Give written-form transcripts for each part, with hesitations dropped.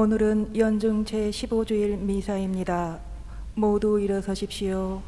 오늘은 연중 제15주일 미사입니다. 모두 일어서십시오.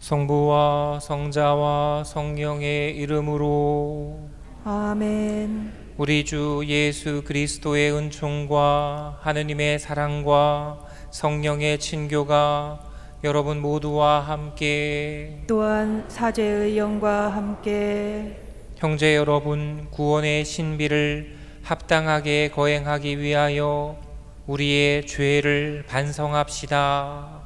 성부와 성자와 성령의 이름으로 아멘. 우리 주 예수 그리스도의 은총과 하느님의 사랑과 성령의 친교가 여러분 모두와 함께 또한 사제의 영과 함께 형제 여러분, 구원의 신비를 합당하게 거행하기 위하여 우리의 죄를 반성합시다.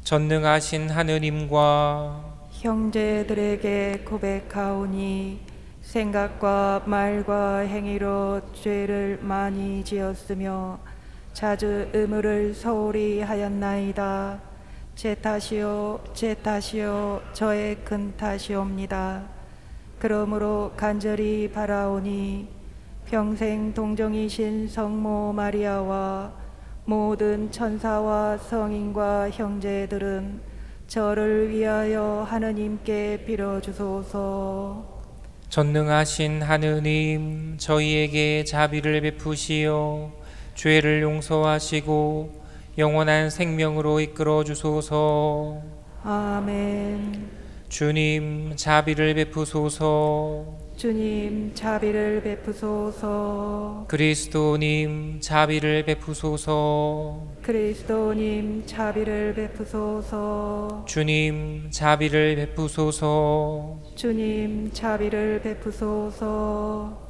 전능하신 하느님과 형제들에게 고백하오니 생각과 말과 행위로 죄를 많이 지었으며 자주 의무를 소홀히 하였나이다. 제 탓이요 제 탓이요 저의 큰 탓이옵니다. 그러므로 간절히 바라오니 평생 동정이신 성모 마리아와 모든 천사와 성인과 형제들은 저를 위하여 하느님께 빌어주소서. 전능하신 하느님, 저희에게 자비를 베푸시어 죄를 용서하시고 영원한 생명으로 이끌어 주소서. 아멘. 주님, 자비를 베푸소서. 주님, 자비를 베푸소서. 그리스도님, 자비를 베푸소서. 그리스도님, 자비를 베푸소서. 주님, 자비를 베푸소서. 주님, 자비를 베푸소서.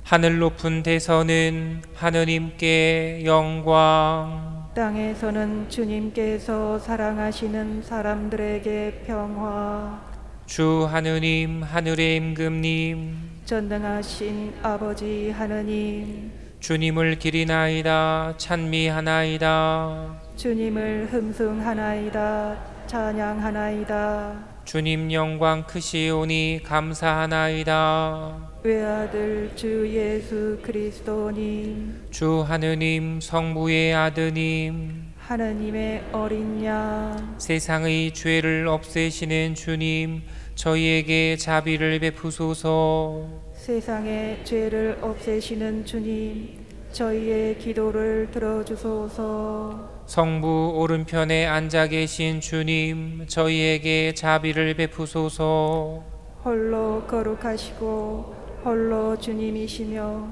하늘 높은 데서는 하느님께 영광, 땅에서는 주님께서 사랑하시는 사람들에게 평화. 주 하느님, 하늘의 임금님, 전능하신 아버지 하느님, 주님을 기리나이다, 찬미하나이다. 주님을 흠숭하나이다, 찬양하나이다. 주님 영광 크시오니 감사하나이다. 외아들 주 예수 그리스도님, 주 하느님, 성부의 아드님, 하느님의 어린 양, 세상의 죄를 없애시는 주님, 저희에게 자비를 베푸소서. 세상의 죄를 없애시는 주님, 저희의 기도를 들어주소서. 성부 오른편에 앉아 계신 주님, 저희에게 자비를 베푸소서. 홀로 거룩하시고 홀로 주님이시며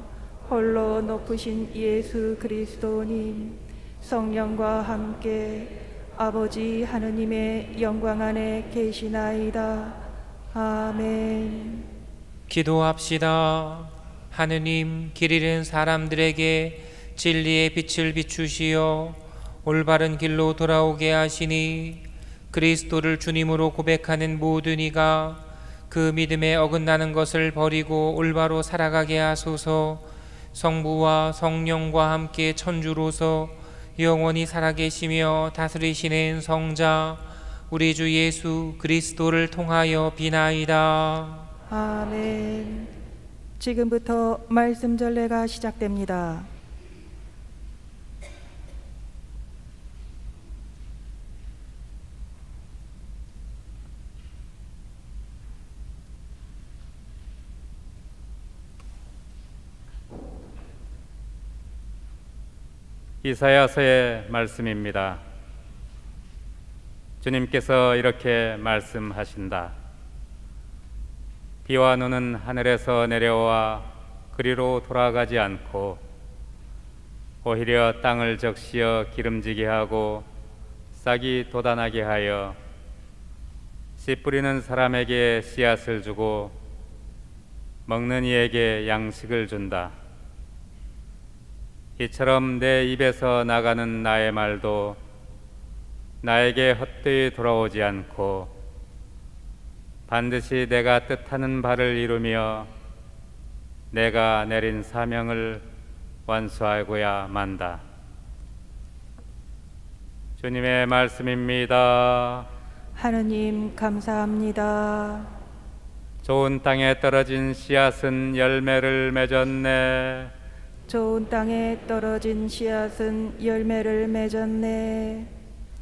홀로 높으신 예수 그리스도님, 성령과 함께 아버지 하느님의 영광 안에 계시나이다. 아멘. 기도합시다. 하느님, 길 잃은 사람들에게 진리의 빛을 비추시어 올바른 길로 돌아오게 하시니 그리스도를 주님으로 고백하는 모든 이가 그 믿음에 어긋나는 것을 버리고 올바로 살아가게 하소서. 성부와 성령과 함께 천주로서 영원히 살아계시며 다스리시는 성자 우리 주 예수 그리스도를 통하여 비나이다. 아멘. 지금부터 말씀 전례가 시작됩니다. 이사야서의 말씀입니다. 주님께서 이렇게 말씀하신다. 비와 눈은 하늘에서 내려와 그리로 돌아가지 않고 오히려 땅을 적시어 기름지게 하고 싹이 돋아나게 하여 씨 뿌리는 사람에게 씨앗을 주고 먹는 이에게 양식을 준다. 이처럼 내 입에서 나가는 나의 말도 나에게 헛되이 돌아오지 않고 반드시 내가 뜻하는 바를 이루며 내가 내린 사명을 완수하고야 만다. 주님의 말씀입니다. 하느님 감사합니다. 좋은 땅에 떨어진 씨앗은 열매를 맺었네. 좋은 땅에 떨어진 씨앗은 열매를 맺었네.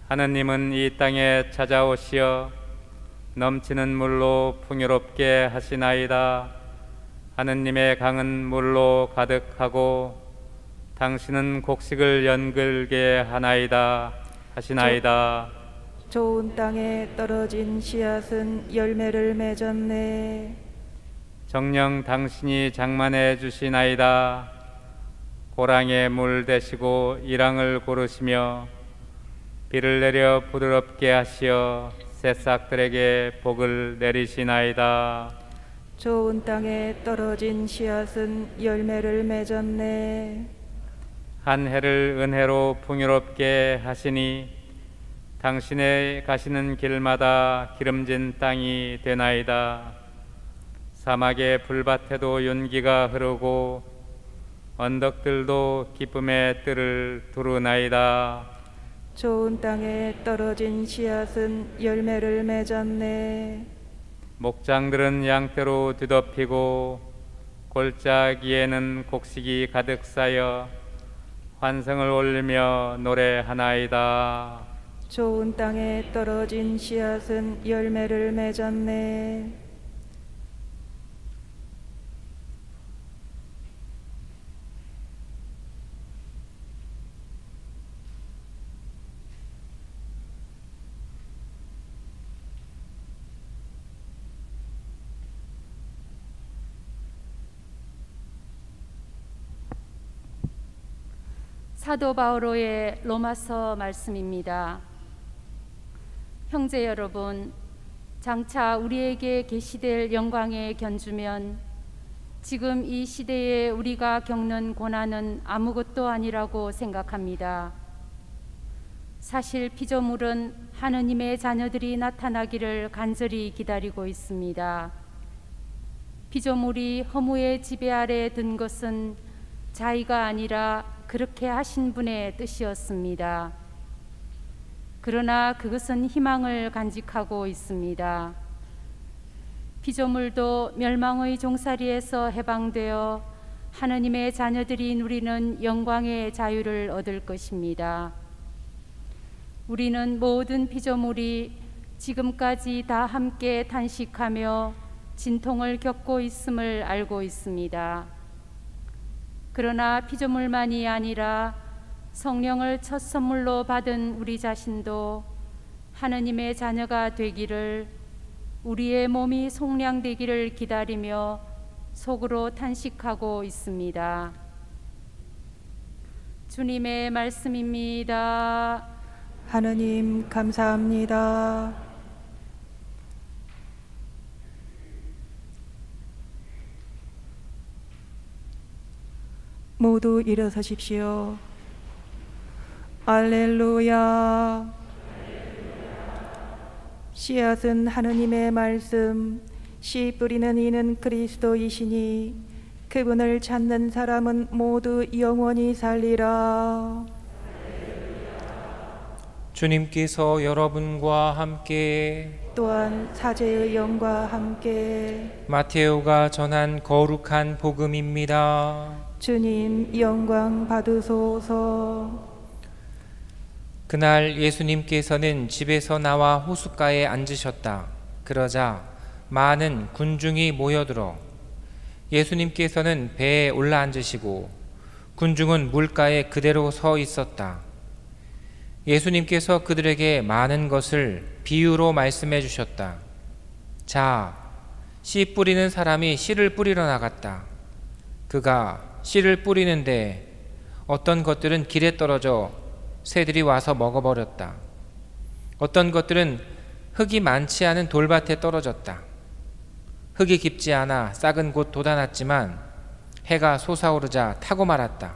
하느님은 이 땅에 찾아오시어 넘치는 물로 풍요롭게 하시나이다. 하느님의 강은 물로 가득하고 당신은 곡식을 연글게 하시나이다. 좋은 땅에 떨어진 씨앗은 열매를 맺었네. 정녕 당신이 장만해 주시나이다. 고랑에 물 대시고 이랑을 고르시며 비를 내려 부드럽게 하시어 새싹들에게 복을 내리시나이다. 좋은 땅에 떨어진 씨앗은 열매를 맺었네. 한 해를 은혜로 풍요롭게 하시니 당신의 가시는 길마다 기름진 땅이 되나이다. 사막의 불밭에도 윤기가 흐르고 언덕들도 기쁨의 뜰을 두르나이다. 좋은 땅에 떨어진 씨앗은 열매를 맺었네. 목장들은 양떼로 뒤덮이고 골짜기에는 곡식이 가득 쌓여 환성을 올리며 노래하나이다. 좋은 땅에 떨어진 씨앗은 열매를 맺었네. 사도 바오로의 로마서 말씀입니다. 형제 여러분, 장차 우리에게 계시될 영광에 견주면 지금 이 시대에 우리가 겪는 고난은 아무것도 아니라고 생각합니다. 사실 피조물은 하느님의 자녀들이 나타나기를 간절히 기다리고 있습니다. 피조물이 허무의 지배 아래 든 것은 자의가 아니라 그렇게 하신 분의 뜻이었습니다. 그러나 그것은 희망을 간직하고 있습니다. 피조물도 멸망의 종살이에서 해방되어 하느님의 자녀들이 누리는 영광의 자유를 얻을 것입니다. 우리는 모든 피조물이 지금까지 다 함께 탄식하며 진통을 겪고 있음을 알고 있습니다. 그러나 피조물만이 아니라 성령을 첫 선물로 받은 우리 자신도 하느님의 자녀가 되기를, 우리의 몸이 속량되기를 기다리며 속으로 탄식하고 있습니다. 주님의 말씀입니다. 하느님 감사합니다. 모두 일어서십시오. 알렐루야. 씨앗은 하느님의 말씀, 씨 뿌리는 이는 그리스도이시니 그분을 찾는 사람은 모두 영원히 살리라. 주님께서 여러분과 함께 또한 사제의 영과 함께 마테오가 전한 거룩한 복음입니다. 주님 영광 받으소서. 그날 예수님께서는 집에서 나와 호숫가에 앉으셨다. 그러자 많은 군중이 모여들어 예수님께서는 배에 올라앉으시고 군중은 물가에 그대로 서 있었다. 예수님께서 그들에게 많은 것을 비유로 말씀해 주셨다. 자, 씨 뿌리는 사람이 씨를 뿌리러 나갔다. 그가 씨를 뿌리는데 어떤 것들은 길에 떨어져 새들이 와서 먹어버렸다. 어떤 것들은 흙이 많지 않은 돌밭에 떨어졌다. 흙이 깊지 않아 싹은 곧 돋아났지만 해가 솟아오르자 타고 말았다.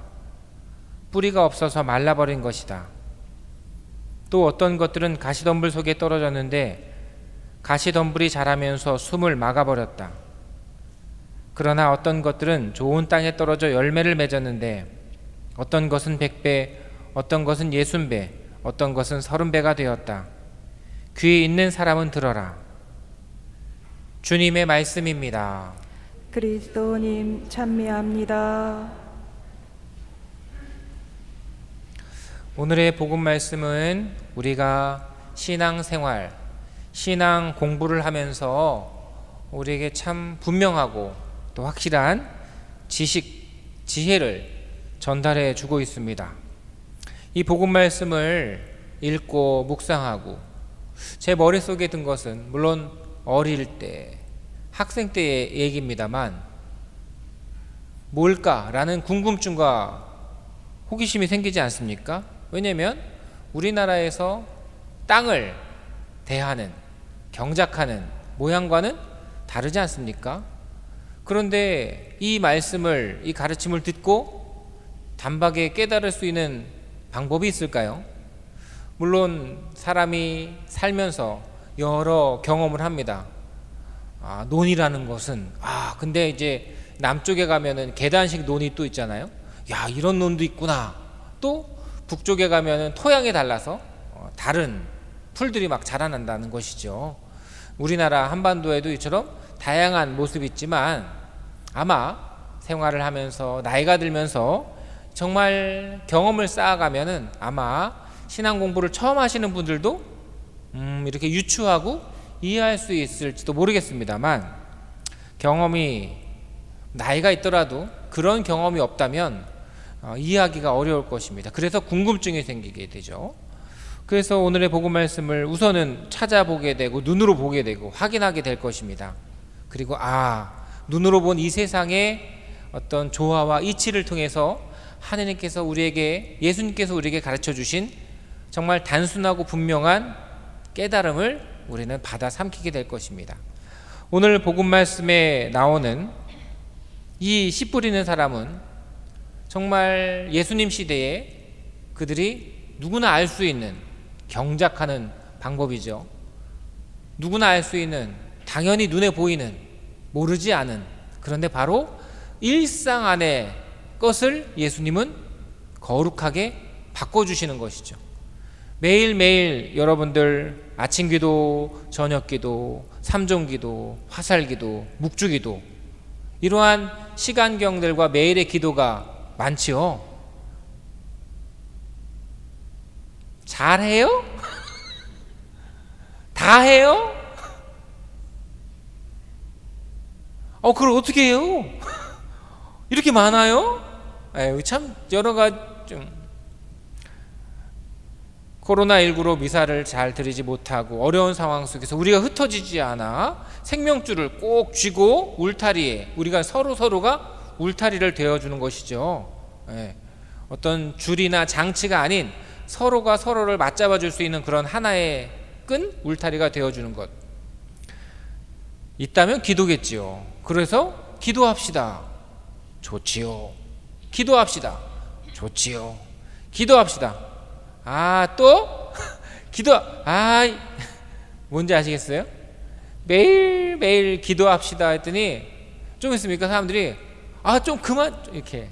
뿌리가 없어서 말라버린 것이다. 또 어떤 것들은 가시덤불 속에 떨어졌는데 가시덤불이 자라면서 숨을 막아버렸다. 그러나 어떤 것들은 좋은 땅에 떨어져 열매를 맺었는데 어떤 것은 100배, 어떤 것은 60배, 어떤 것은 30배가 되었다. 귀 있는 사람은 들어라. 주님의 말씀입니다. 그리스도님 찬미합니다. 오늘의 복음 말씀은 우리가 신앙생활, 신앙 공부를 하면서 우리에게 참 분명하고 또 확실한 지식, 지혜를 전달해 주고 있습니다. 이 복음 말씀을 읽고 묵상하고 제 머릿속에 든 것은 물론 어릴 때, 학생 때의 얘기입니다만 뭘까라는 궁금증과 호기심이 생기지 않습니까? 왜냐하면 우리나라에서 땅을 대하는, 경작하는 모양과는 다르지 않습니까? 그런데 이 말씀을, 이 가르침을 듣고 단박에 깨달을 수 있는 방법이 있을까요? 물론 사람이 살면서 여러 경험을 합니다. 논이라는 것은 근데 이제 남쪽에 가면은 계단식 논이 또 있잖아요. 야, 이런 논도 있구나. 또 북쪽에 가면은 토양이 달라서 다른 풀들이 막 자라난다는 것이죠. 우리나라 한반도에도 이처럼 다양한 모습이 있지만 아마 생활을 하면서 나이가 들면서 정말 경험을 쌓아가면은 아마 신앙 공부를 처음 하시는 분들도 이렇게 유추하고 이해할 수 있을지도 모르겠습니다만, 경험이 나이가 있더라도 그런 경험이 없다면 이해하기가 어려울 것입니다. 그래서 궁금증이 생기게 되죠. 그래서 오늘의 복음 말씀을 우선은 찾아보게 되고 눈으로 보게 되고 확인하게 될 것입니다. 그리고 눈으로 본 이 세상의 어떤 조화와 이치를 통해서 하느님께서 우리에게, 예수님께서 우리에게 가르쳐 주신 정말 단순하고 분명한 깨달음을 우리는 받아 삼키게 될 것입니다. 오늘 복음 말씀에 나오는 이 씨 뿌리는 사람은 정말 예수님 시대에 그들이 누구나 알 수 있는 경작하는 방법이죠. 누구나 알 수 있는, 당연히 눈에 보이는, 모르지 않은, 그런데 바로 일상 안의 것을 예수님은 거룩하게 바꿔주시는 것이죠. 매일매일 여러분들 아침 기도, 저녁 기도, 삼종 기도, 화살 기도, 묵주 기도, 이러한 시간경들과 매일의 기도가 많지요. 잘해요? 다 해요? 그걸 어떻게 해요? 이렇게 많아요? 참 여러 가지 코로나19로 미사를 잘 드리지 못하고 어려운 상황 속에서 우리가 흩어지지 않아 생명줄을 꼭 쥐고 울타리에, 우리가 서로가 울타리를 되어주는 것이죠. 어떤 줄이나 장치가 아닌 서로가 서로를 맞잡아 줄 수 있는 그런 하나의 끈, 울타리가 되어주는 것 있다면 기도겠지요. 그래서 기도합시다. 좋지요. 기도합시다. 좋지요. 기도합시다. 또 뭔지 아시겠어요? 매일매일 기도합시다 했더니 좀 있습니까? 사람들이 좀 그만, 이렇게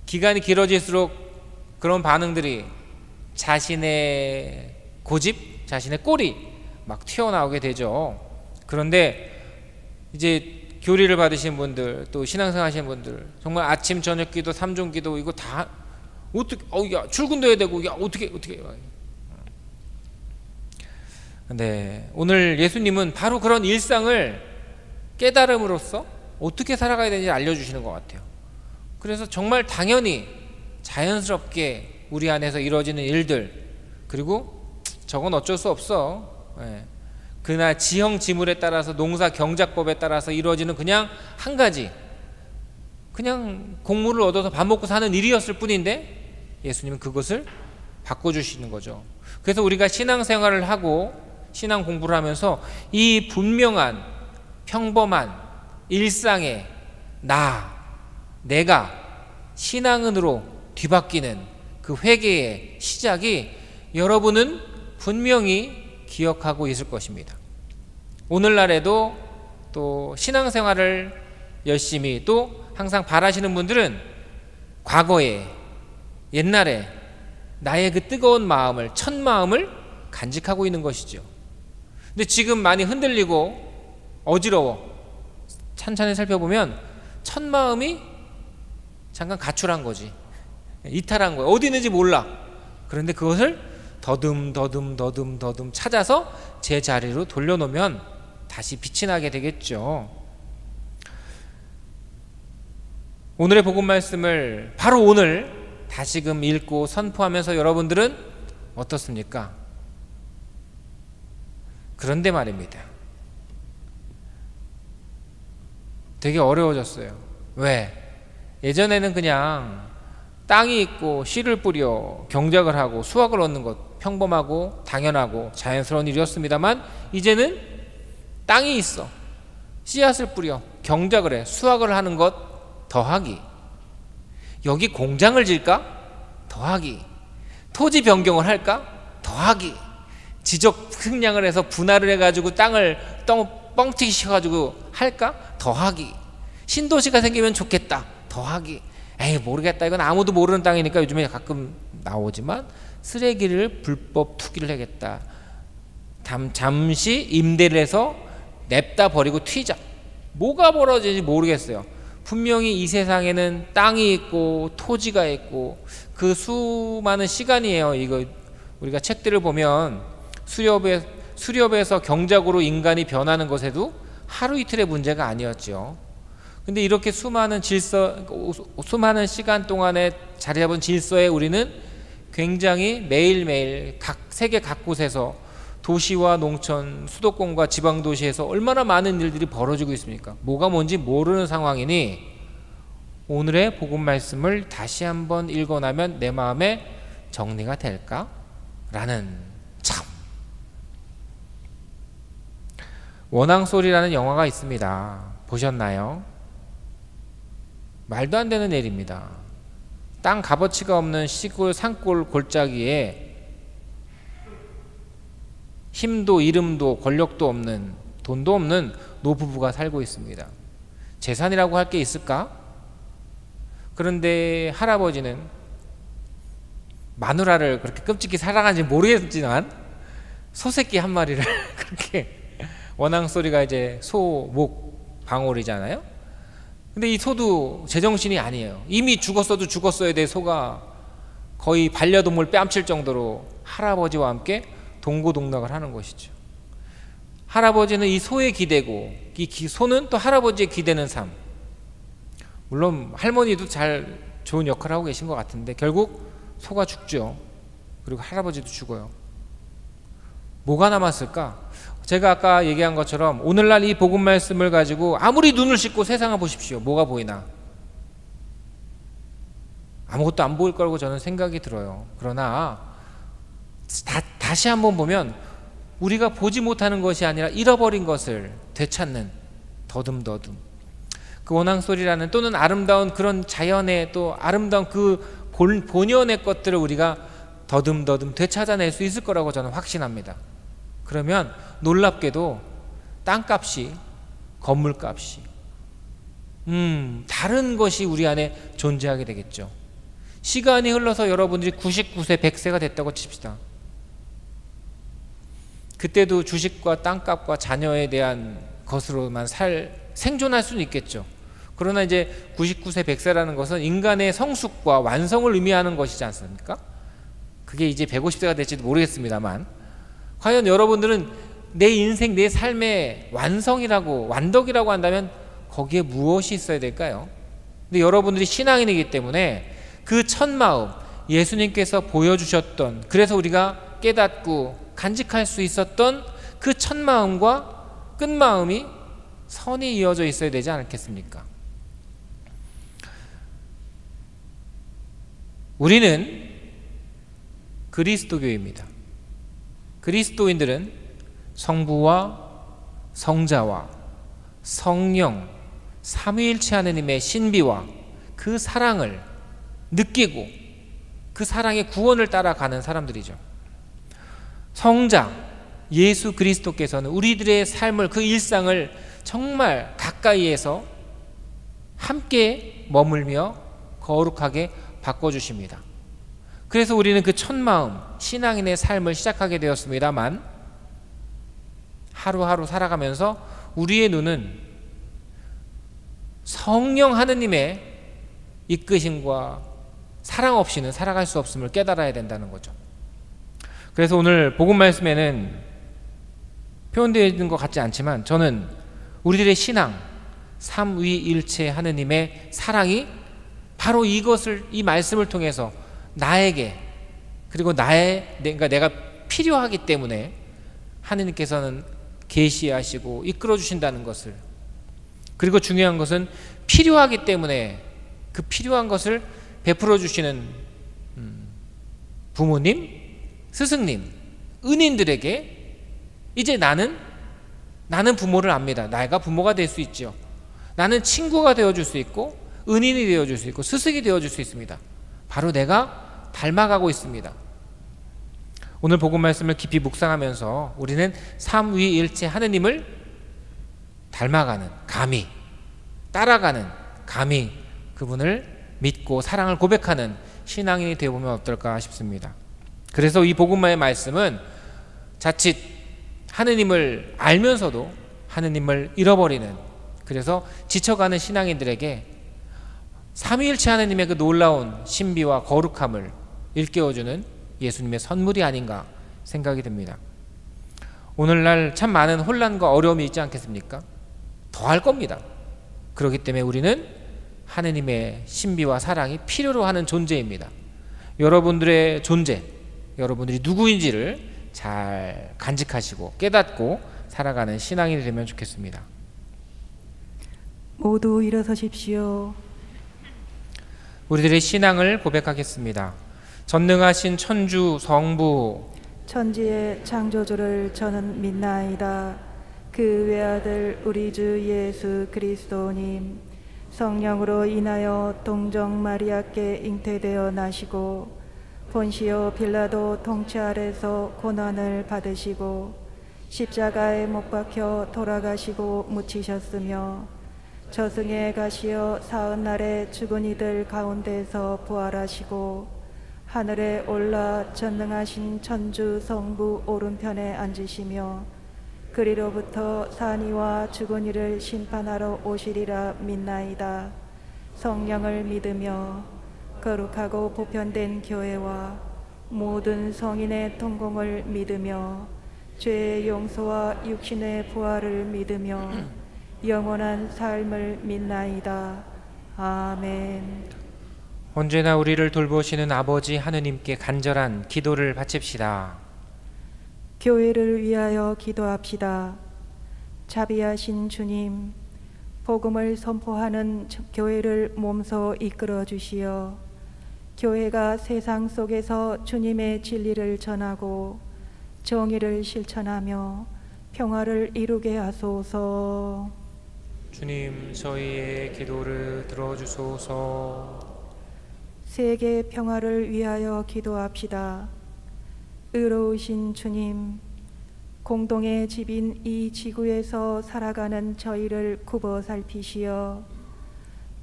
기간이 길어질수록 그런 반응들이 자신의 고집, 자신의 꼴이 막 튀어나오게 되죠. 그런데 이제 교리를 받으신 분들, 또 신앙생활 하시는 분들, 정말 아침 저녁 기도, 삼종 기도, 이거 다 어떻게, 출근도 해야 되고, 어떻게. 근데 오늘 예수님은 바로 그런 일상을 깨달음으로써 어떻게 살아가야 되는지 알려주시는 것 같아요. 그래서 정말 당연히 자연스럽게 우리 안에서 이루어지는 일들, 그리고 저건 어쩔 수 없어. 그날 지형 지물에 따라서, 농사 경작법에 따라서 이루어지는 그냥 한 가지, 그냥 곡물을 얻어서 밥 먹고 사는 일이었을 뿐인데 예수님은 그것을 바꿔주시는 거죠. 그래서 우리가 신앙생활을 하고 신앙 공부를 하면서 이 분명한 평범한 일상에 내가 신앙은으로 뒤바뀌는 그 회개의 시작이 여러분은 분명히 기억하고 있을 것입니다. 오늘날에도 또 신앙생활을 열심히 또 항상 바라시는 분들은 과거에, 옛날에 나의 그 뜨거운 마음을, 첫 마음을 간직하고 있는 것이죠. 근데 지금 많이 흔들리고 어지러워 찬찬히 살펴보면 첫 마음이 잠깐 가출한 거지, 이탈한 거야. 어디 있는지 몰라. 그런데 그것을 더듬 찾아서 제 자리로 돌려놓으면 다시 빛이 나게 되겠죠. 오늘의 복음 말씀을 바로 오늘 다시금 읽고 선포하면서 여러분들은 어떻습니까? 그런데 말입니다, 되게 어려워졌어요. 왜? 예전에는 그냥 땅이 있고 씨를 뿌려 경작을 하고 수확을 얻는 것 평범하고 당연하고 자연스러운 일이었습니다만, 이제는 땅이 있어, 씨앗을 뿌려 경작을 해 수확을 하는 것 더하기, 여기 공장을 질까? 더하기, 토지 변경을 할까? 더하기, 지적 측량을 해서 분할을 해가지고 땅을 뻥튀기 시켜가지고 할까? 더하기, 신도시가 생기면 좋겠다. 더하기, 에이 모르겠다, 이건 아무도 모르는 땅이니까 요즘에 가끔 나오지만 쓰레기를 불법 투기를 하겠다, 잠시 임대를 해서 냅다 버리고 튀자. 뭐가 벌어지는지 모르겠어요. 분명히 이 세상에는 땅이 있고 토지가 있고 그 수많은 시간이에요. 이거 우리가 책들을 보면 수렵에서 경작으로 인간이 변하는 것에도 하루 이틀의 문제가 아니었죠. 근데 이렇게 수많은 시간 동안에 자리 잡은 질서에 우리는 굉장히 매일매일 세계 각 곳에서 도시와 농촌, 수도권과 지방도시에서 얼마나 많은 일들이 벌어지고 있습니까? 뭐가 뭔지 모르는 상황이니 오늘의 복음 말씀을 다시 한번 읽어나면 내 마음에 정리가 될까? 라는 참. 원앙소리라는 영화가 있습니다. 보셨나요? 말도 안 되는 일입니다. 땅 값어치가 없는 시골 산골 골짜기에 힘도 이름도 권력도 없는, 돈도 없는 노부부가 살고 있습니다. 재산이라고 할 게 있을까? 그런데 할아버지는 마누라를 그렇게 끔찍히 사랑하는지 모르겠지만 소새끼 한 마리를 그렇게, 원앙소리가 이제 소, 목, 방울이잖아요. 근데 이 소도 제정신이 아니에요. 이미 죽었어도 죽었어야 될 소가 거의 반려동물 뺨칠 정도로 할아버지와 함께 동고동락을 하는 것이죠. 할아버지는 이 소에 기대고 이 소는 또 할아버지에 기대는 삶. 물론 할머니도 잘 좋은 역할을 하고 계신 것 같은데 결국 소가 죽죠. 그리고 할아버지도 죽어요. 뭐가 남았을까? 제가 아까 얘기한 것처럼 오늘날 이 복음 말씀을 가지고 아무리 눈을 씻고 세상을 보십시오. 뭐가 보이나? 아무것도 안 보일 거라고 저는 생각이 들어요. 그러나 다시 한번 보면 우리가 보지 못하는 것이 아니라 잃어버린 것을 되찾는 더듬더듬, 그 원앙소리라는 또는 아름다운 그런 자연의 또 아름다운 그 본연의 것들을 우리가 더듬더듬 되찾아낼 수 있을 거라고 저는 확신합니다. 그러면 놀랍게도 땅값이, 건물값이 다른 것이 우리 안에 존재하게 되겠죠. 시간이 흘러서 여러분들이 99세 100세가 됐다고 칩시다. 그때도 주식과 땅값과 자녀에 대한 것으로만 생존할 수는 있겠죠. 그러나 이제 99세 100세라는 것은 인간의 성숙과 완성을 의미하는 것이지 않습니까? 그게 이제 150세가 될지도 모르겠습니다만, 과연 여러분들은 내 인생, 내 삶의 완성이라고, 완덕이라고 한다면 거기에 무엇이 있어야 될까요? 근데 여러분들이 신앙인이기 때문에 그 첫 마음, 예수님께서 보여주셨던, 그래서 우리가 깨닫고 간직할 수 있었던 그 첫 마음과 끝 마음이 선이 이어져 있어야 되지 않겠습니까? 우리는 그리스도교입니다. 그리스도인들은 성부와 성자와 성령 삼위일체 하느님의 신비와 그 사랑을 느끼고 그 사랑의 구원을 따라가는 사람들이죠. 성자 예수 그리스도께서는 우리들의 삶을, 그 일상을 정말 가까이에서 함께 머물며 거룩하게 바꿔주십니다. 그래서 우리는 그 첫 마음, 신앙인의 삶을 시작하게 되었습니다만, 하루하루 살아가면서 우리의 눈은 성령 하느님의 이끄심과 사랑 없이는 살아갈 수 없음을 깨달아야 된다는 거죠. 그래서 오늘 복음 말씀에는 표현되어 있는 것 같지 않지만, 저는 우리들의 신앙, 삼위일체 하느님의 사랑이 바로 이것을, 이 말씀을 통해서 나에게, 그리고 그러니까 내가 필요하기 때문에 하느님께서는 계시하시고 이끌어 주신다는 것을, 그리고 중요한 것은 필요하기 때문에 그 필요한 것을 베풀어 주시는 부모님, 스승님, 은인들에게 이제 나는 부모를 압니다. 내가 부모가 될 수 있죠. 나는 친구가 되어줄 수 있고 은인이 되어줄 수 있고 스승이 되어줄 수 있습니다. 바로 내가 닮아가고 있습니다. 오늘 복음 말씀을 깊이 묵상하면서 우리는 삼위일체 하느님을 닮아가는, 감히 따라가는, 감히 그분을 믿고 사랑을 고백하는 신앙인이 되어보면 어떨까 싶습니다. 그래서 이 복음의 말씀은 자칫 하느님을 알면서도 하느님을 잃어버리는, 그래서 지쳐가는 신앙인들에게 삼위일체 하느님의 그 놀라운 신비와 거룩함을 일깨워주는 예수님의 선물이 아닌가 생각이 듭니다. 오늘날 참 많은 혼란과 어려움이 있지 않겠습니까? 더할 겁니다. 그렇기 때문에 우리는 하느님의 신비와 사랑이 필요로 하는 존재입니다. 여러분들의 존재, 여러분들이 누구인지를 잘 간직하시고 깨닫고 살아가는 신앙인이 되면 좋겠습니다. 모두 일어서십시오. 우리들의 신앙을 고백하겠습니다. 전능하신 천주 성부, 천지의 창조주를 저는 믿나이다. 그 외아들 우리 주 예수 그리스도님, 성령으로 인하여 동정 마리아께 잉태되어 나시고 본시오 빌라도 통치 아래서 고난을 받으시고 십자가에 못 박혀 돌아가시고 묻히셨으며 저승에 가시어 사흘날에 죽은 이들 가운데서 부활하시고 하늘에 올라 전능하신 천주 성부 오른편에 앉으시며 그리로부터 산이와 죽은 이를 심판하러 오시리라 믿나이다. 성령을 믿으며 거룩하고 보편된 교회와 모든 성인의 통공을 믿으며 죄의 용서와 육신의 부활을 믿으며 영원한 삶을 믿나이다. 아멘. 언제나 우리를 돌보시는 아버지 하느님께 간절한 기도를 바칩시다. 교회를 위하여 기도합시다. 자비하신 주님, 복음을 선포하는 교회를 몸소 이끌어 주시어 교회가 세상 속에서 주님의 진리를 전하고 정의를 실천하며 평화를 이루게 하소서. 주님, 저희의 기도를 들어주소서. 세계 평화를 위하여 기도합시다. 의로우신 주님, 공동의 집인 이 지구에서 살아가는 저희를 굽어 살피시어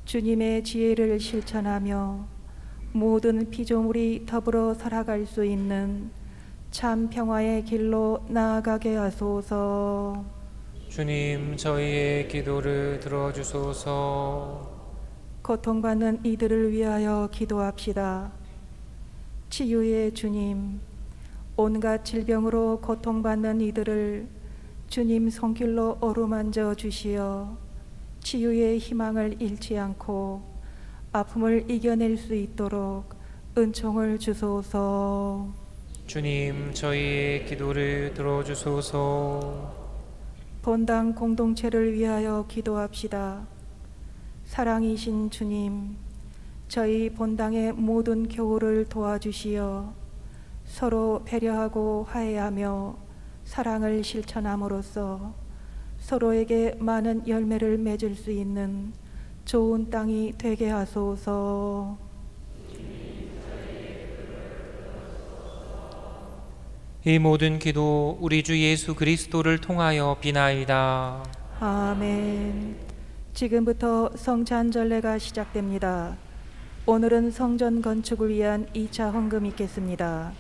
주님의 지혜를 실천하며 모든 피조물이 더불어 살아갈 수 있는 참 평화의 길로 나아가게 하소서. 주님, 저희의 기도를 들어주소서. 고통받는 이들을 위하여 기도합시다. 치유의 주님, 온갖 질병으로 고통받는 이들을 주님 손길로 어루만져 주시어 치유의 희망을 잃지 않고 아픔을 이겨낼 수 있도록 은총을 주소서. 주님, 저희의 기도를 들어주소서. 본당 공동체를 위하여 기도합시다. 사랑이신 주님, 저희 본당의 모든 교우를 도와주시어 서로 배려하고 화해하며 사랑을 실천함으로써 서로에게 많은 열매를 맺을 수 있는 좋은 땅이 되게 하소서. 이 모든 기도 우리 주 예수 그리스도를 통하여 비나이다. 아멘. 지금부터 성찬전례가 시작됩니다. 오늘은 성전 건축을 위한 2차 헌금이 있겠습니다.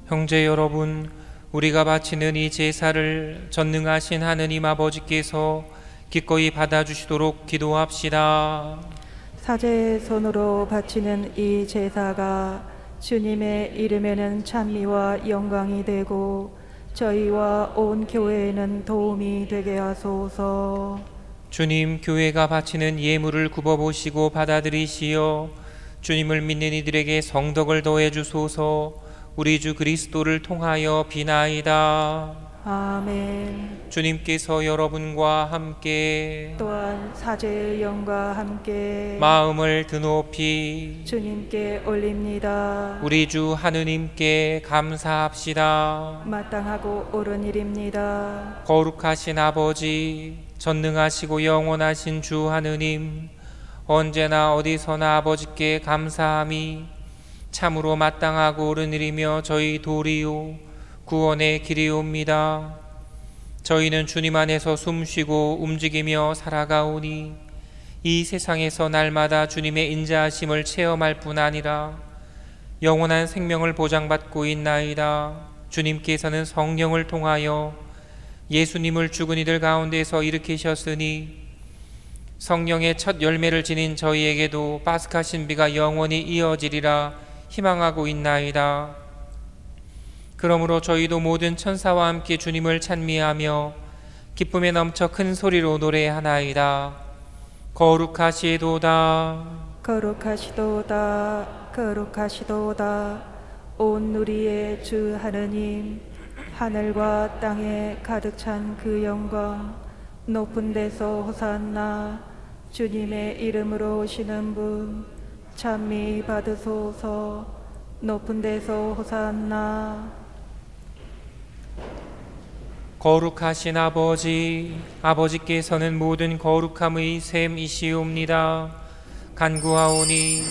형제 여러분, 우리가 바치는 이 제사를 전능하신 하느님 아버지께서 기꺼이 받아주시도록 기도합시다. 사제의 손으로 바치는 이 제사가 주님의 이름에는 찬미와 영광이 되고 저희와 온 교회에는 도움이 되게 하소서. 주님, 교회가 바치는 예물을 굽어보시고 받아들이시어 주님을 믿는 이들에게 성덕을 더해 주소서. 우리 주 그리스도를 통하여 비나이다. 아멘. 주님께서 여러분과 함께 또한 사제의 영과 함께 마음을 드높이 주님께 올립니다. 우리 주 하느님께 감사합시다. 마땅하고 옳은 일입니다. 거룩하신 아버지, 전능하시고 영원하신 주 하느님, 언제나 어디서나 아버지께 감사함이 참으로 마땅하고 옳은 일이며 저희 도리요 구원의 길이옵니다. 저희는 주님 안에서 숨쉬고 움직이며 살아가오니 이 세상에서 날마다 주님의 인자하심을 체험할 뿐 아니라 영원한 생명을 보장받고 있나이다. 주님께서는 성령을 통하여 예수님을 죽은 이들 가운데서 일으키셨으니 성령의 첫 열매를 지닌 저희에게도 파스카 신비가 영원히 이어지리라 희망하고 있나이다. 그러므로 저희도 모든 천사와 함께 주님을 찬미하며 기쁨에 넘쳐 큰 소리로 노래하나이다. 거룩하시도다, 거룩하시도다, 거룩하시도다. 온 누리의 주 하느님, 하늘과 땅에 가득 찬 그 영광, 높은 데서 호산나. 주님의 이름으로 오시는 분 찬미 받으소서. 높은 데서 호산나. 거룩하신 아버지, 아버지께서는 모든 거룩함의 셈이시옵니다. 간구하오니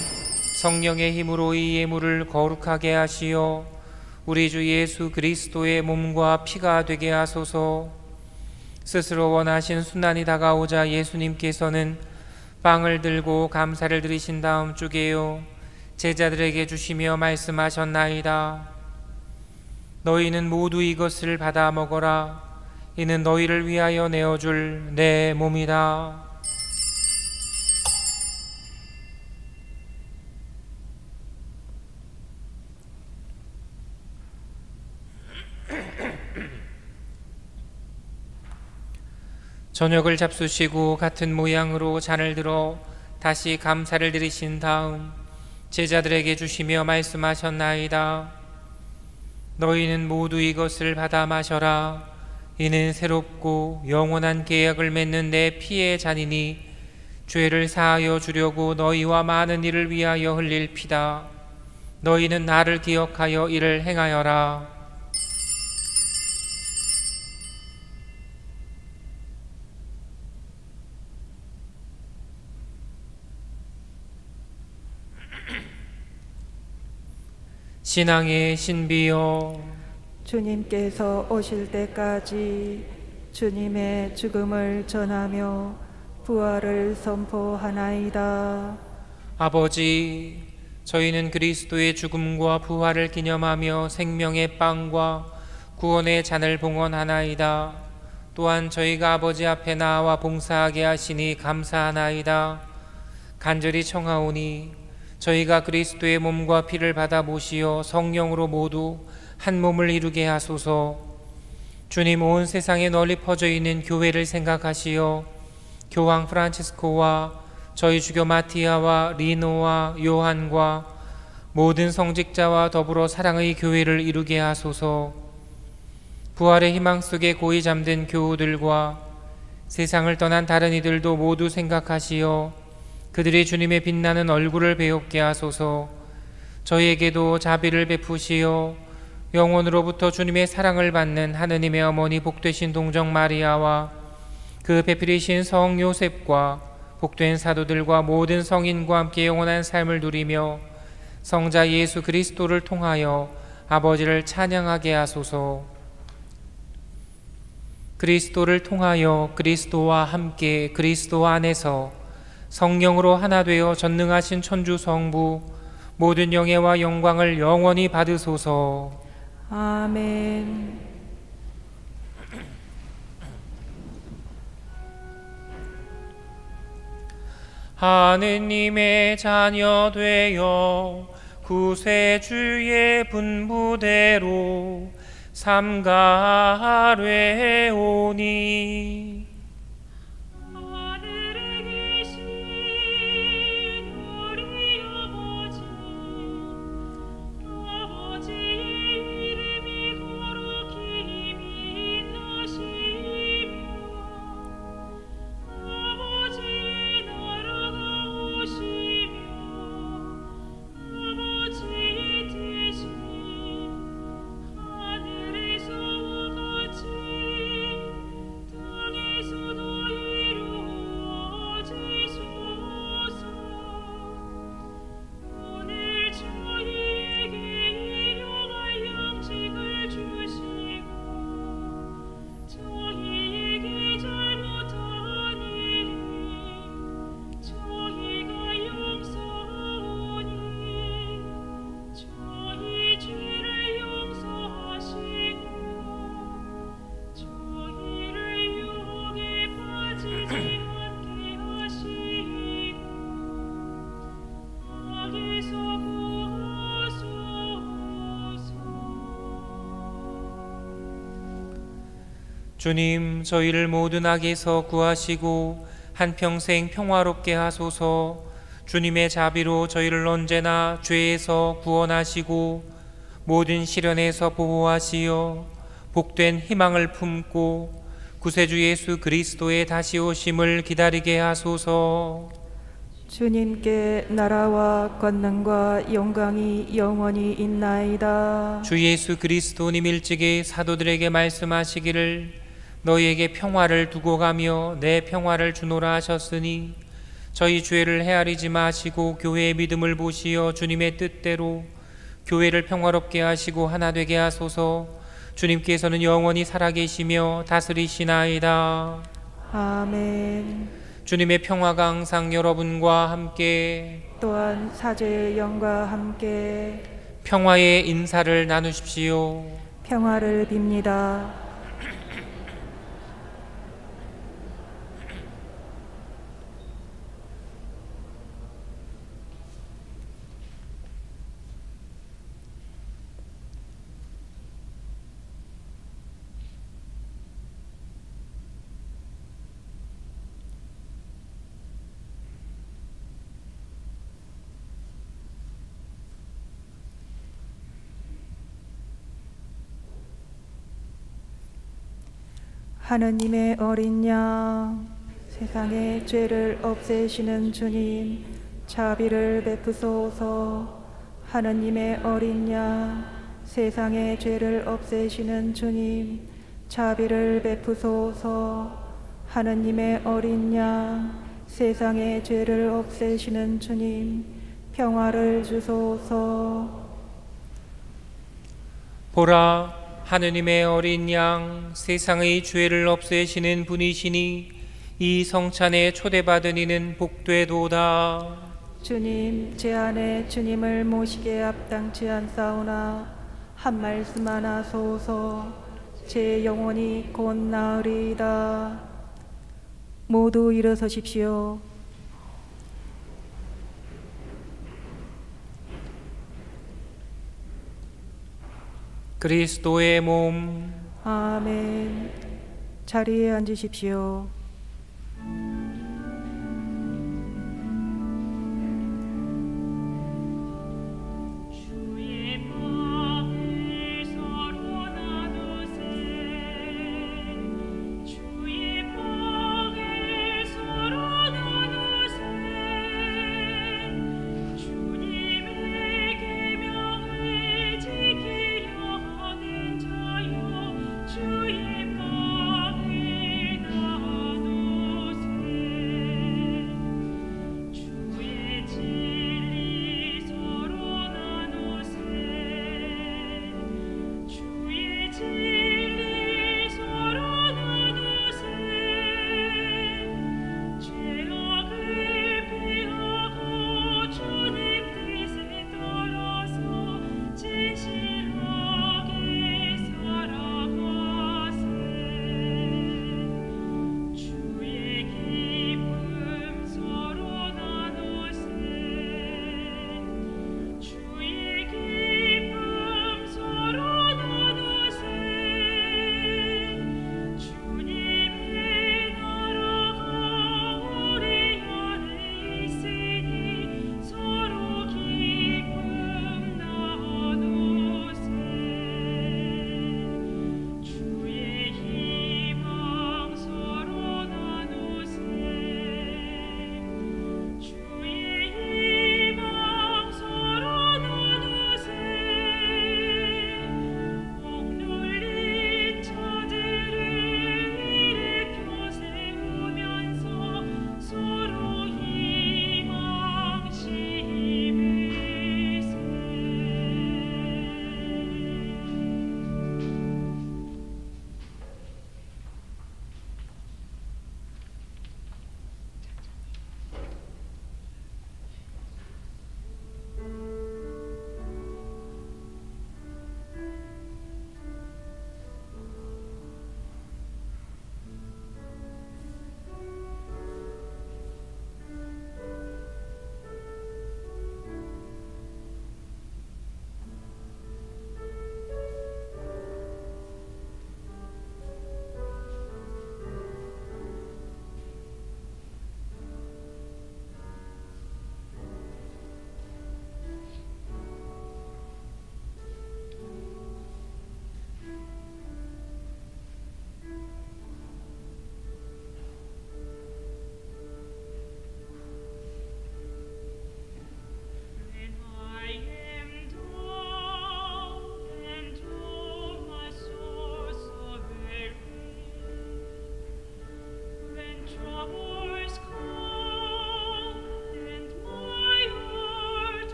성령의 힘으로 이 예물을 거룩하게 하시어 우리 주 예수 그리스도의 몸과 피가 되게 하소서. 스스로 원하신 순환이 다가오자 예수님께서는 빵을 들고 감사를 드리신 다음 쪼개어 제자들에게 주시며 말씀하셨나이다. 너희는 모두 이것을 받아 먹어라. 이는 너희를 위하여 내어줄 내 몸이다. 저녁을 잡수시고 같은 모양으로 잔을 들어 다시 감사를 드리신 다음 제자들에게 주시며 말씀하셨나이다. 너희는 모두 이것을 받아 마셔라. 이는 새롭고 영원한 계약을 맺는 내 피의 잔이니 죄를 사하여 주려고 너희와 많은 이를 위하여 흘릴 피다. 너희는 나를 기억하여 이를 행하여라. 신앙의 신비여, 주님께서 오실 때까지 주님의 죽음을 전하며 부활을 선포하나이다. 아버지, 저희는 그리스도의 죽음과 부활을 기념하며 생명의 빵과 구원의 잔을 봉헌하나이다. 또한 저희가 아버지 앞에 나와 봉사하게 하시니 감사하나이다. 간절히 청하오니 저희가 그리스도의 몸과 피를 받아 모시어 성령으로 모두 한 몸을 이루게 하소서. 주님, 온 세상에 널리 퍼져 있는 교회를 생각하시어 교황 프란치스코와 저희 주교 마티아와 리노와 요한과 모든 성직자와 더불어 사랑의 교회를 이루게 하소서. 부활의 희망 속에 고이 잠든 교우들과 세상을 떠난 다른 이들도 모두 생각하시어 그들이 주님의 빛나는 얼굴을 배웁게 하소서. 저희에게도 자비를 베푸시어 영원으로부터 주님의 사랑을 받는 하느님의 어머니 복되신 동정 마리아와 그 배필이신 성 요셉과 복된 사도들과 모든 성인과 함께 영원한 삶을 누리며 성자 예수 그리스도를 통하여 아버지를 찬양하게 하소서. 그리스도를 통하여 그리스도와 함께 그리스도 안에서 성령으로 하나 되어 전능하신 천주 성부 모든 영예와 영광을 영원히 받으소서. 아멘. 하느님의 자녀 되어 구세주의 분부대로 삼가하뢰오니 주님, 저희를 모든 악에서 구하시고 한평생 평화롭게 하소서. 주님의 자비로 저희를 언제나 죄에서 구원하시고 모든 시련에서 보호하시어 복된 희망을 품고 구세주 예수 그리스도의 다시 오심을 기다리게 하소서. 주님께 나라와 권능과 영광이 영원히 있나이다. 주 예수 그리스도님 일찍이 사도들에게 말씀하시기를 너희에게 평화를 두고 가며 내 평화를 주노라 하셨으니 저희 죄를 헤아리지 마시고 교회의 믿음을 보시어 주님의 뜻대로 교회를 평화롭게 하시고 하나 되게 하소서. 주님께서는 영원히 살아계시며 다스리시나이다. 아멘. 주님의 평화가 항상 여러분과 함께. 또한 사제의 영과 함께 평화의 인사를 나누십시오. 평화를 빕니다. 하느님의 어린 양, 세상의 죄를 없애시는 주님, 자비를 베푸소서. 하느님의 어린 양, 세상의 죄를 없애시는 주님, 자비를 베푸소서. 하느님의 어린 양, 세상의 죄를 없애시는 주님, 평화를 주소서. 보라, 하느님의 어린 양, 세상의 죄를 없애시는 분이시니 이 성찬에 초대받은 이는 복되도다. 주님, 제 안에 주님을 모시게 합당치 않사오나 한 말씀만 하소서. 제 영혼이 곧 나으리이다. 모두 일어서십시오. 그리스도의 몸. 아멘. 자리에 앉으십시오.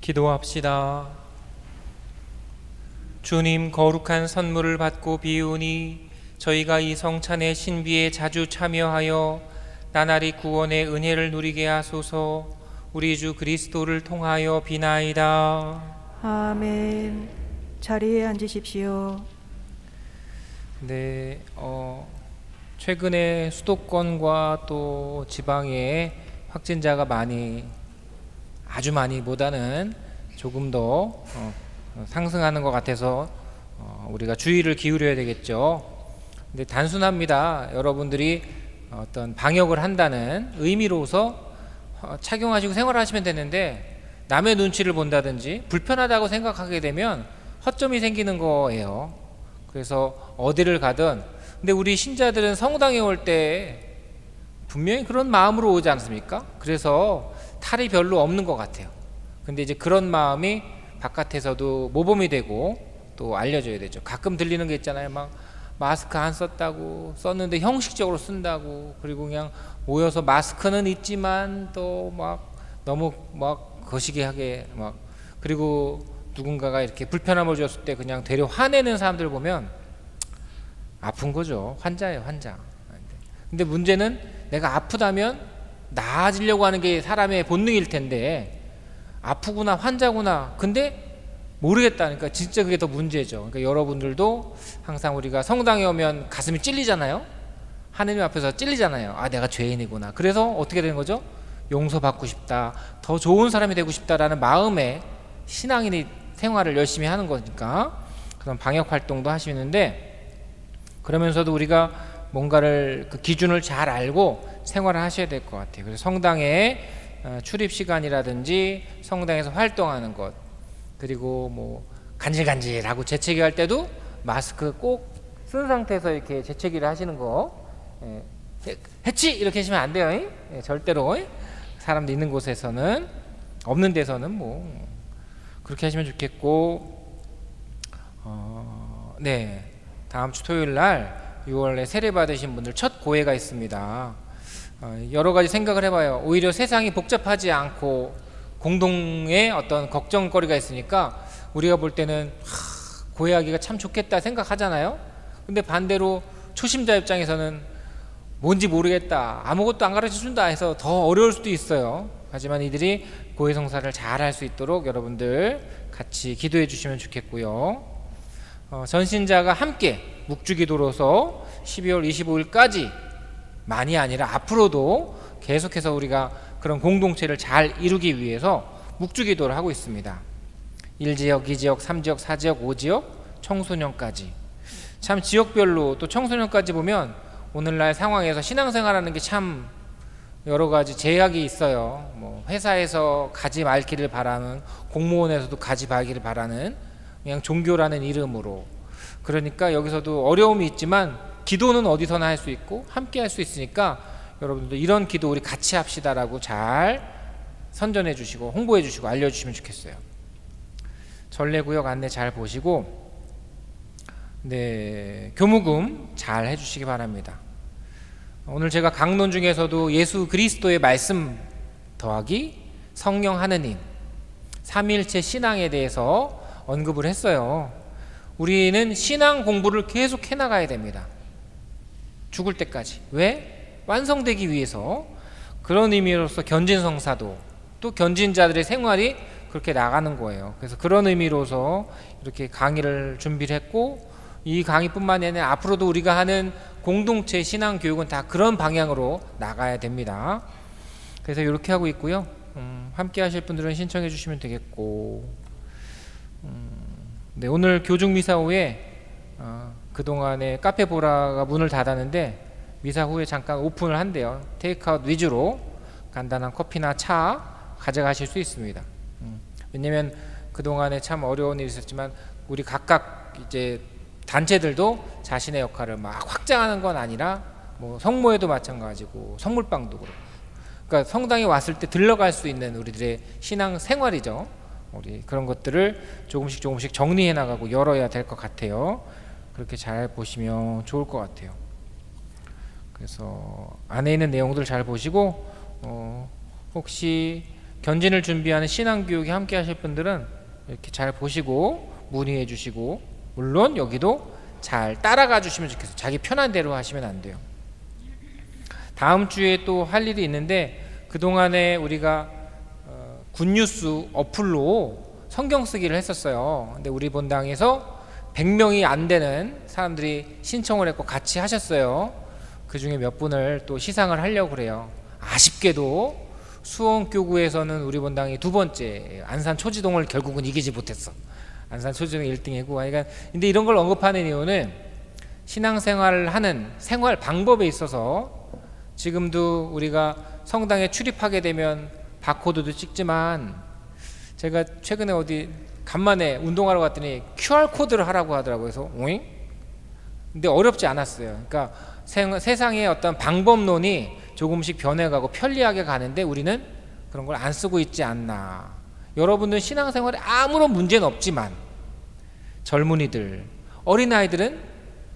기도합시다. 주님, 거룩한 선물을 받고 비우니 저희가 이 성찬의 신비에 자주 참여하여 나날이 구원의 은혜를 누리게 하소서. 우리 주 그리스도를 통하여 비나이다. 아멘. 자리에 앉으십시오. 네, 최근에 수도권과 또 지방에 확진자가 아주 많이보다는 조금 더 상승하는 것 같아서 우리가 주의를 기울여야 되겠죠. 근데 단순합니다. 여러분들이 어떤 방역을 한다는 의미로서 착용하시고 생활하시면 되는데, 남의 눈치를 본다든지 불편하다고 생각하게 되면 허점이 생기는 거예요. 그래서 어디를 가든, 근데 우리 신자들은 성당에 올 때 분명히 그런 마음으로 오지 않습니까? 그래서 탈이 별로 없는 것 같아요. 근데 이제 그런 마음이 바깥에서도 모범이 되고 또 알려줘야 되죠. 가끔 들리는 게 있잖아요. 막 마스크 안 썼다고, 썼는데 형식적으로 쓴다고, 그리고 그냥 모여서 마스크는 있지만 또 막 너무 막 거시기하게 막, 그리고 누군가가 이렇게 불편함을 줬을 때 그냥 되려 화내는 사람들 보면 아픈 거죠. 환자예요, 환자. 근데 문제는 내가 아프다면 나아지려고 하는 게 사람의 본능일 텐데, 아프구나, 환자구나, 근데 모르겠다니까 진짜 그게 더 문제죠. 그러니까 여러분들도 항상 우리가 성당에 오면 가슴이 찔리잖아요. 하느님 앞에서 찔리잖아요. 아, 내가 죄인이구나. 그래서 어떻게 되는 거죠? 용서받고 싶다, 더 좋은 사람이 되고 싶다라는 마음에 신앙인이 생활을 열심히 하는 거니까 그런 방역 활동도 하시는데, 그러면서도 우리가 뭔가를 그 기준을 잘 알고 생활을 하셔야 될 것 같아요. 그래서 성당에 출입 시간이라든지 성당에서 활동하는 것, 그리고 뭐 간질간질하고 재채기 할 때도 마스크 꼭 쓴 상태에서 이렇게 재채기를 하시는 거, 해치 이렇게 하시면 안 돼요. 절대로. 사람들 있는 곳에서는, 없는 데서는 뭐 그렇게 하시면 좋겠고, 네, 다음 주 토요일 날 6월에 세례 받으신 분들 첫 고해가 있습니다. 여러 가지 생각을 해봐요. 오히려 세상이 복잡하지 않고 공동의 어떤 걱정거리가 있으니까 우리가 볼 때는 고해하기가 참 좋겠다 생각하잖아요. 근데 반대로 초심자 입장에서는 뭔지 모르겠다, 아무것도 안 가르쳐준다 해서 더 어려울 수도 있어요. 하지만 이들이 고해 성사를 잘 할 수 있도록 여러분들 같이 기도해 주시면 좋겠고요. 전신자가 함께 묵주기도로서 12월 25일까지 만이 아니라 앞으로도 계속해서 우리가 그런 공동체를 잘 이루기 위해서 묵주기도를 하고 있습니다. 1지역, 2지역, 3지역, 4지역, 5지역, 청소년까지. 참 지역별로 또 청소년까지 보면 오늘날 상황에서 신앙생활하는 게 참 여러 가지 제약이 있어요. 뭐 회사에서 가지 말기를 바라는, 공무원에서도 가지 말기를 바라는, 그냥 종교라는 이름으로. 그러니까 여기서도 어려움이 있지만 기도는 어디서나 할 수 있고 함께 할 수 있으니까 여러분들도 이런 기도 우리 같이 합시다라고 잘 선전해 주시고 홍보해 주시고 알려주시면 좋겠어요. 전례구역 안내 잘 보시고, 네, 교무금 잘 해주시기 바랍니다. 오늘 제가 강론 중에서도 예수 그리스도의 말씀 더하기 성령 하느님 삼위일체 신앙에 대해서 언급을 했어요. 우리는 신앙 공부를 계속 해나가야 됩니다. 죽을 때까지. 왜? 완성되기 위해서. 그런 의미로서 견진성사도, 또 견진자들의 생활이 그렇게 나가는 거예요. 그래서 그런 의미로서 이렇게 강의를 준비를 했고, 이 강의뿐만이 아니라 앞으로도 우리가 하는 공동체 신앙 교육은 다 그런 방향으로 나가야 됩니다. 그래서 이렇게 하고 있고요. 함께 하실 분들은 신청해 주시면 되겠고, 네, 오늘 교중 미사 후에 그동안에 카페 보라가 문을 닫았는데 미사 후에 잠깐 오픈을 한대요. 테이크아웃 위주로 간단한 커피나 차 가져가실 수 있습니다. 왜냐면 그동안에 참 어려운 일이 있었지만 우리 각각 이제 단체들도 자신의 역할을 막 확장하는 건 아니라, 뭐 성모에도 마찬가지고 성물방도 그렇고, 그러니까 성당에 왔을 때 들러갈 수 있는 우리들의 신앙 생활이죠. 우리 그런 것들을 조금씩 정리해 나가고 열어야 될 것 같아요. 그렇게 잘 보시면 좋을 것 같아요. 그래서 안에 있는 내용들 잘 보시고, 혹시 견진을 준비하는 신앙교육에 함께 하실 분들은 이렇게 잘 보시고 문의해 주시고, 물론 여기도 잘 따라가 주시면 좋겠어요. 자기 편한 대로 하시면 안 돼요. 다음 주에 또 할 일이 있는데, 그동안에 우리가 굿뉴스 어플로 성경 쓰기를 했었어요. 근데 우리 본당에서 100명이 안 되는 사람들이 신청을 했고 같이 하셨어요. 그 중에 몇 분을 또 시상을 하려고 그래요. 아쉽게도 수원교구에서는 우리 본당이 두 번째, 안산 초지동을 결국은 이기지 못했어. 안산 초지동 1등이고. 그러니까 근데 이런 걸 언급하는 이유는 신앙생활을 하는 생활 방법에 있어서, 지금도 우리가 성당에 출입하게 되면 바코드도 찍지만, 제가 최근에 어디 간만에 운동하러 갔더니 QR코드를 하라고 하더라고요. 그래서 오잉? 근데 어렵지 않았어요. 그러니까 세상의 어떤 방법론이 조금씩 변해가고 편리하게 가는데 우리는 그런 걸 안 쓰고 있지 않나. 여러분들 신앙생활에 아무런 문제는 없지만 젊은이들, 어린아이들은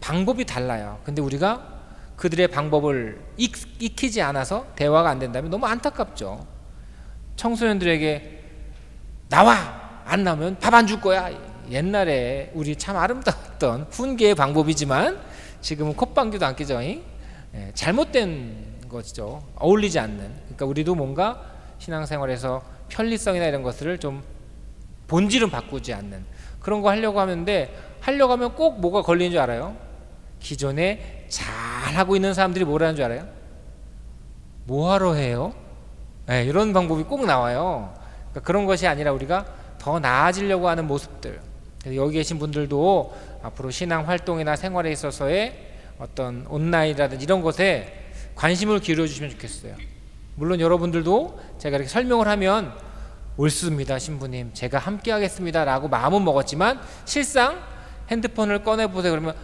방법이 달라요. 근데 우리가 그들의 방법을 익히지 않아서 대화가 안 된다면 너무 안타깝죠. 청소년들에게 나와! 안 나오면 밥 안 줄 거야. 옛날에 우리 참 아름다웠던 훈계의 방법이지만 지금은 콧방귀도 안 끼죠. 잘못된 것이죠. 어울리지 않는. 그러니까 우리도 뭔가 신앙생활에서 편리성이나 이런 것들을 좀 본질은 바꾸지 않는 그런 거 하려고 하는데, 하려고 하면 꼭 뭐가 걸리는 줄 알아요? 기존에 잘하고 있는 사람들이 뭐라는 줄 알아요? 뭐하러 해요? 이런 방법이 꼭 나와요. 그러니까 그런 것이 아니라 우리가 더 나아지려고 하는 모습들. 그래서 여기 계신 분들도 앞으로 신앙 활동이나 생활에 있어서의 어떤 온라인이라든지 이런 것에 관심을 기울여 주시면 좋겠어요. 물론 여러분들도 제가 이렇게 설명을 하면 옳습니다 신부님, 제가 함께 하겠습니다 라고 마음은 먹었지만 실상 핸드폰을 꺼내보세요 그러면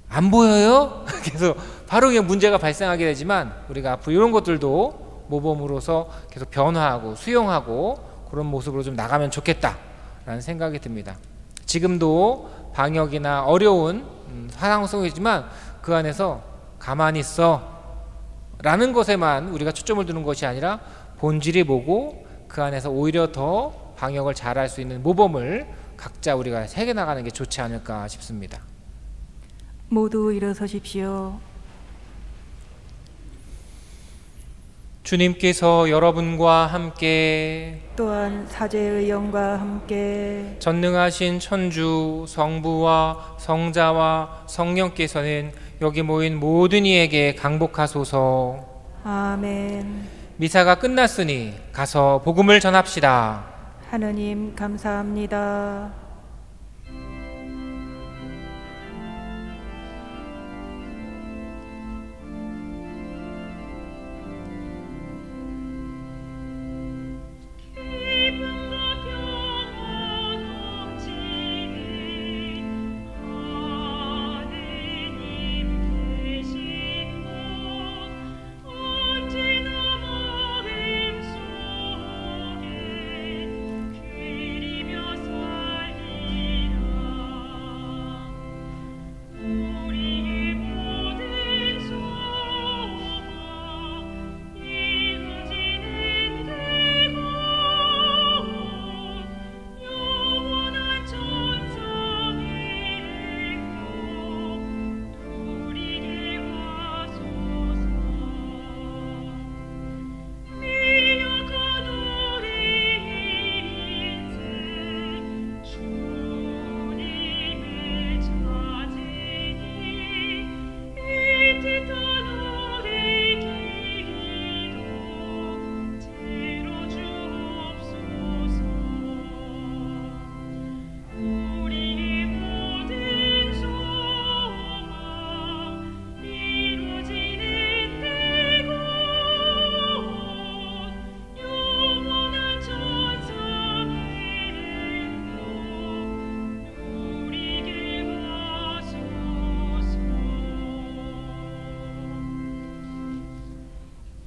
안 보여요? 그래서 바로 그냥 문제가 발생하게 되지만, 우리가 앞으로 이런 것들도 모범으로서 계속 변화하고 수용하고 그런 모습으로 좀 나가면 좋겠다라는 생각이 듭니다. 지금도 방역이나 어려운 상황 속이지만 그 안에서 가만히 있어 라는 것에만 우리가 초점을 두는 것이 아니라 본질이 뭐고 그 안에서 오히려 더 방역을 잘할 수 있는 모범을 각자 우리가 새겨나가는 게 좋지 않을까 싶습니다. 모두 일어서십시오. 주님께서 여러분과 함께, 또한 사제의 영과 함께 전능하신 천주 성부와 성자와 성령께서는 여기 모인 모든 이에게 강복하소서. 아멘. 미사가 끝났으니 가서 복음을 전합시다. 하느님 감사합니다.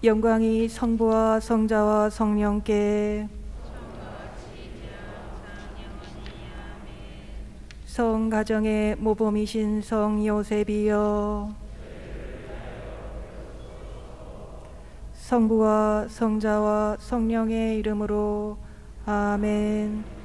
영광이 성부와 성자와 성령께, 성가정의 모범이신 성 요셉이여, 성부와 성자와 성령의 이름으로 아멘.